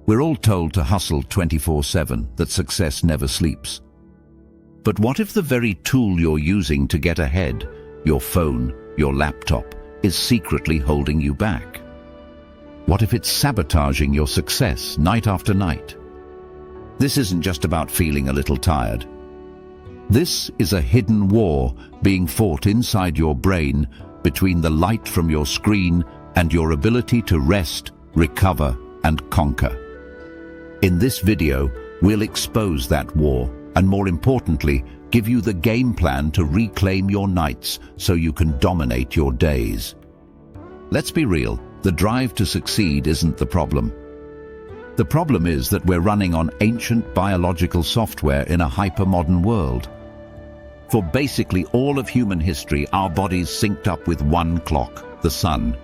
We're all told to hustle 24/7, that success never sleeps. But what if the very tool you're using to get ahead, your phone, your laptop, is secretly holding you back? What if it's sabotaging your success night after night? This isn't just about feeling a little tired. This is a hidden war being fought inside your brain between the light from your screen and your ability to rest, recover, and conquer. In this video, we'll expose that war and, more importantly, give you the game plan to reclaim your nights so you can dominate your days. Let's be real, the drive to succeed isn't the problem. The problem is that we're running on ancient biological software in a hyper-modern world. For basically all of human history, our bodies synced up with one clock, the sun.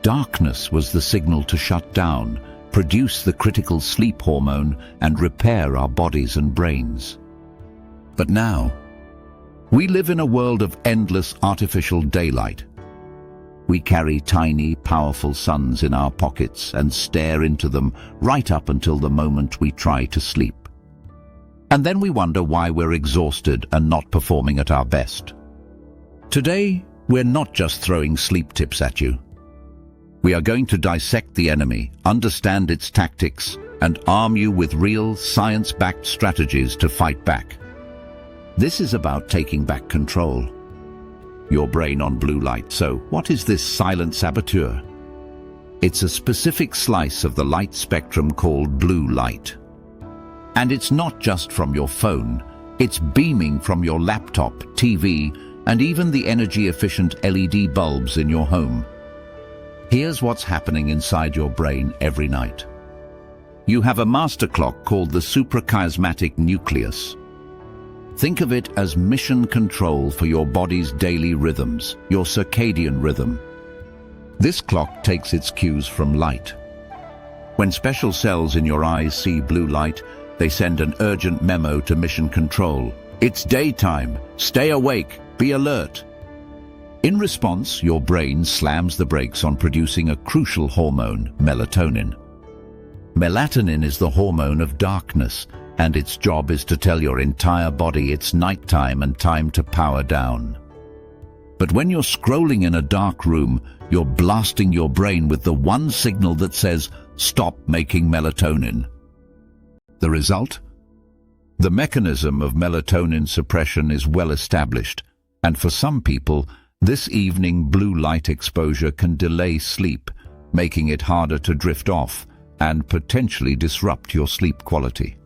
Darkness was the signal to shut down, produce the critical sleep hormone, and repair our bodies and brains. But now, we live in a world of endless artificial daylight. We carry tiny, powerful suns in our pockets and stare into them right up until the moment we try to sleep. And then we wonder why we're exhausted and not performing at our best. Today, we're not just throwing sleep tips at you. We are going to dissect the enemy, understand its tactics, and arm you with real, science-backed strategies to fight back. This is about taking back control. Your brain on blue light. So, what is this silent saboteur? It's a specific slice of the light spectrum called blue light. And it's not just from your phone, it's beaming from your laptop, TV, and even the energy-efficient LED bulbs in your home. Here's what's happening inside your brain every night. You have a master clock called the suprachiasmatic nucleus. Think of it as mission control for your body's daily rhythms, your circadian rhythm. This clock takes its cues from light. When special cells in your eyes see blue light, they send an urgent memo to mission control. It's daytime. Stay awake. Be alert. In response, your brain slams the brakes on producing a crucial hormone, melatonin. Melatonin is the hormone of darkness, and its job is to tell your entire body it's nighttime and time to power down. But when you're scrolling in a dark room, you're blasting your brain with the one signal that says, "Stop making melatonin." The result? The mechanism of melatonin suppression is well established, and for some people, this evening blue light exposure can delay sleep, making it harder to drift off and potentially disrupt your sleep quality.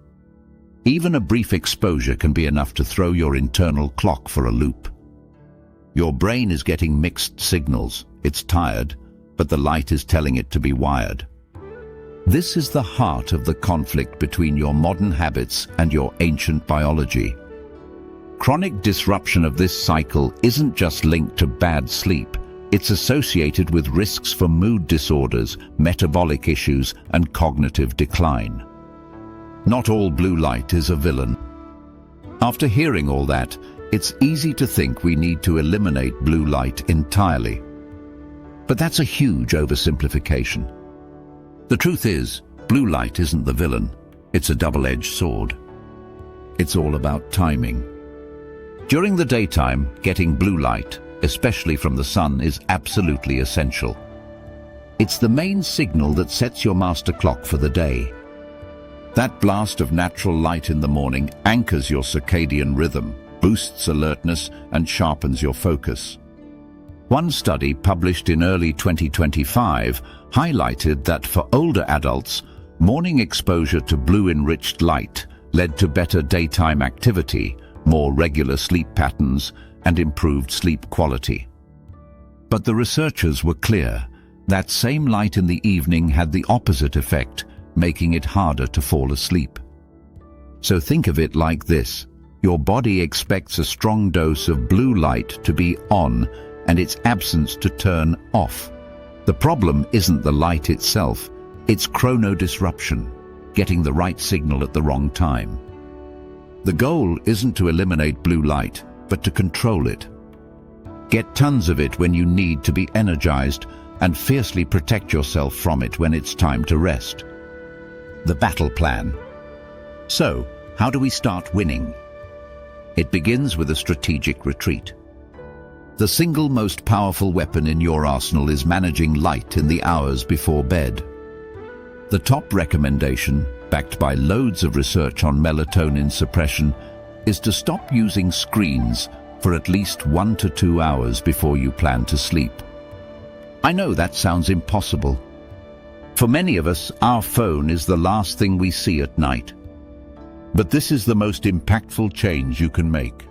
Even a brief exposure can be enough to throw your internal clock for a loop. Your brain is getting mixed signals. It's tired, but the light is telling it to be wired. This is the heart of the conflict between your modern habits and your ancient biology. Chronic disruption of this cycle isn't just linked to bad sleep. It's associated with risks for mood disorders, metabolic issues, and cognitive decline. Not all blue light is a villain. After hearing all that, it's easy to think we need to eliminate blue light entirely. But that's a huge oversimplification. The truth is, blue light isn't the villain. It's a double-edged sword. It's all about timing. During the daytime, getting blue light, especially from the sun, is absolutely essential. It's the main signal that sets your master clock for the day. That blast of natural light in the morning anchors your circadian rhythm, boosts alertness, and sharpens your focus. One study published in early 2025 highlighted that for older adults, morning exposure to blue-enriched light led to better daytime activity, more regular sleep patterns, and improved sleep quality. But the researchers were clear. That same light in the evening had the opposite effect, making it harder to fall asleep. So think of it like this. Your body expects a strong dose of blue light to be on and its absence to turn off. The problem isn't the light itself, it's chronodisruption, getting the right signal at the wrong time. The goal isn't to eliminate blue light, but to control it. Get tons of it when you need to be energized and fiercely protect yourself from it when it's time to rest. The battle plan. So, how do we start winning? It begins with a strategic retreat. The single most powerful weapon in your arsenal is managing light in the hours before bed. The top recommendation, backed by loads of research on melatonin suppression, is to stop using screens for at least 1 to 2 hours before you plan to sleep. I know that sounds impossible. For many of us, our phone is the last thing we see at night. But this is the most impactful change you can make.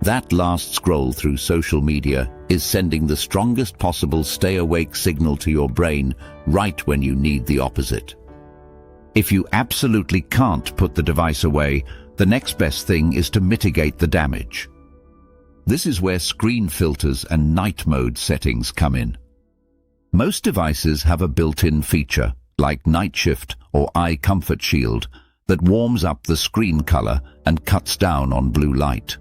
That last scroll through social media is sending the strongest possible stay-awake signal to your brain right when you need the opposite. If you absolutely can't put the device away, the next best thing is to mitigate the damage. This is where screen filters and night mode settings come in. Most devices have a built-in feature, like Night Shift or Eye Comfort Shield, that warms up the screen color and cuts down on blue light.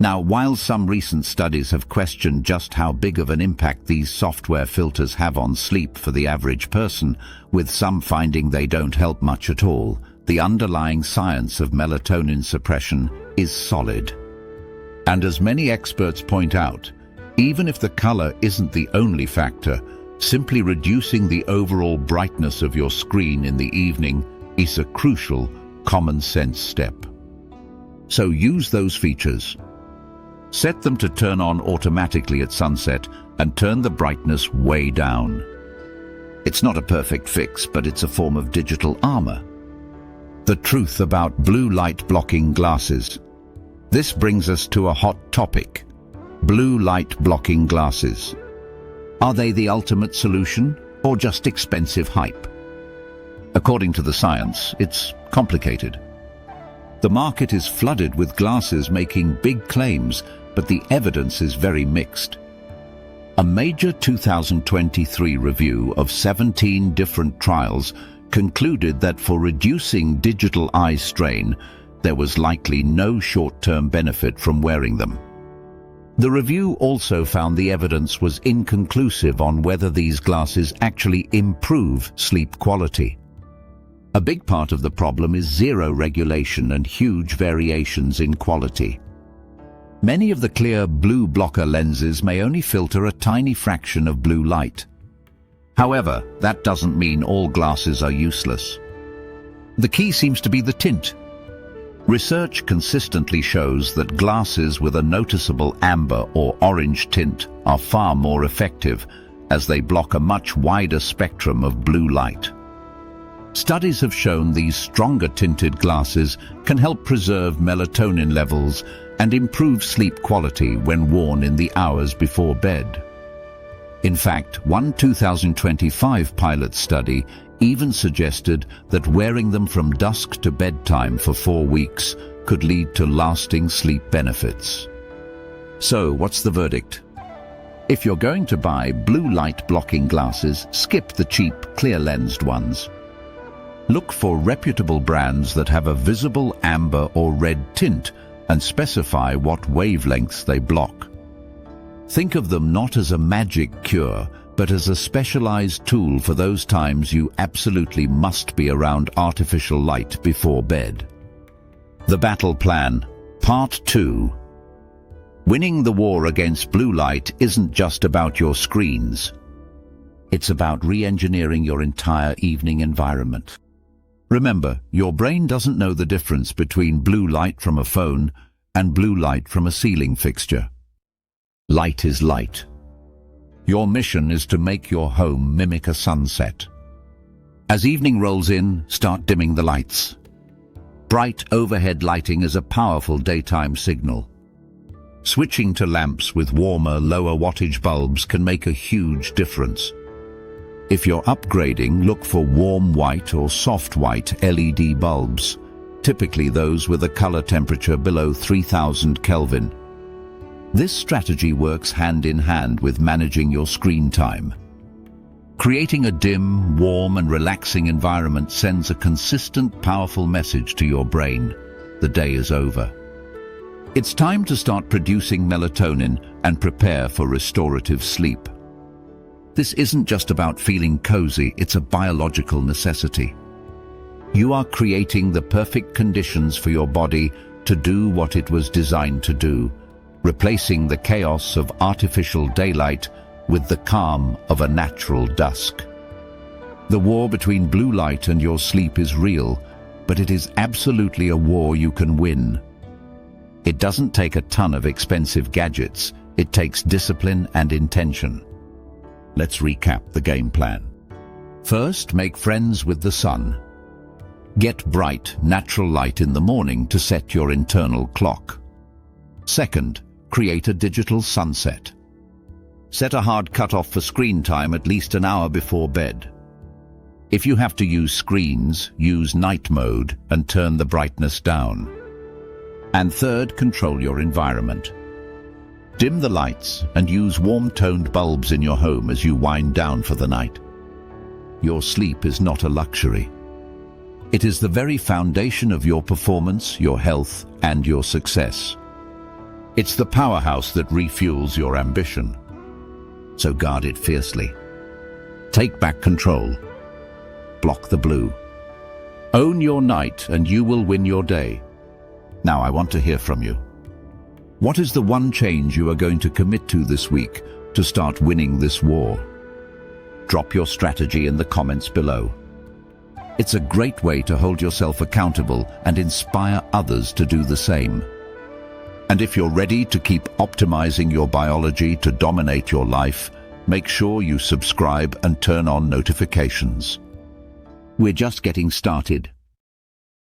Now, while some recent studies have questioned just how big of an impact these software filters have on sleep for the average person, with some finding they don't help much at all, the underlying science of melatonin suppression is solid. And as many experts point out, even if the color isn't the only factor, simply reducing the overall brightness of your screen in the evening is a crucial, common-sense step. So use those features. Set them to turn on automatically at sunset and turn the brightness way down. It's not a perfect fix, but it's a form of digital armor. The truth about blue light blocking glasses. This brings us to a hot topic: blue light blocking glasses. Are they the ultimate solution or just expensive hype? According to the science, it's complicated. The market is flooded with glasses making big claims, but the evidence is very mixed. A major 2023 review of 17 different trials concluded that for reducing digital eye strain, there was likely no short-term benefit from wearing them. The review also found the evidence was inconclusive on whether these glasses actually improve sleep quality. A big part of the problem is zero regulation and huge variations in quality. Many of the clear blue blocker lenses may only filter a tiny fraction of blue light. However, that doesn't mean all glasses are useless. The key seems to be the tint. Research consistently shows that glasses with a noticeable amber or orange tint are far more effective, as they block a much wider spectrum of blue light. Studies have shown these stronger tinted glasses can help preserve melatonin levels and improve sleep quality when worn in the hours before bed. In fact, one 2025 pilot study even suggested that wearing them from dusk to bedtime for 4 weeks could lead to lasting sleep benefits. So, what's the verdict? If you're going to buy blue light blocking glasses, skip the cheap, clear-lensed ones. Look for reputable brands that have a visible amber or red tint and specify what wavelengths they block. Think of them not as a magic cure, but as a specialized tool for those times you absolutely must be around artificial light before bed. The Battle Plan, Part 2. Winning the war against blue light isn't just about your screens. It's about re-engineering your entire evening environment. Remember, your brain doesn't know the difference between blue light from a phone and blue light from a ceiling fixture. Light is light. Your mission is to make your home mimic a sunset. As evening rolls in, start dimming the lights. Bright overhead lighting is a powerful daytime signal. Switching to lamps with warmer, lower wattage bulbs can make a huge difference. If you're upgrading, look for warm white or soft white LED bulbs, typically those with a color temperature below 3000 Kelvin. This strategy works hand in hand with managing your screen time. Creating a dim, warm and relaxing environment sends a consistent, powerful message to your brain: the day is over. It's time to start producing melatonin and prepare for restorative sleep. This isn't just about feeling cozy, it's a biological necessity. You are creating the perfect conditions for your body to do what it was designed to do, replacing the chaos of artificial daylight with the calm of a natural dusk. The war between blue light and your sleep is real, but it is absolutely a war you can win. It doesn't take a ton of expensive gadgets, it takes discipline and intention. Let's recap the game plan. First, make friends with the sun. Get bright, natural light in the morning to set your internal clock. Second, create a digital sunset. Set a hard cutoff for screen time at least an hour before bed. If you have to use screens, use night mode and turn the brightness down. And third, control your environment. Dim the lights and use warm-toned bulbs in your home as you wind down for the night. Your sleep is not a luxury. It is the very foundation of your performance, your health, and your success. It's the powerhouse that refuels your ambition. So guard it fiercely. Take back control. Block the blue. Own your night and you will win your day. Now I want to hear from you. What is the one change you are going to commit to this week to start winning this war? Drop your strategy in the comments below. It's a great way to hold yourself accountable and inspire others to do the same. And if you're ready to keep optimizing your biology to dominate your life, make sure you subscribe and turn on notifications. We're just getting started.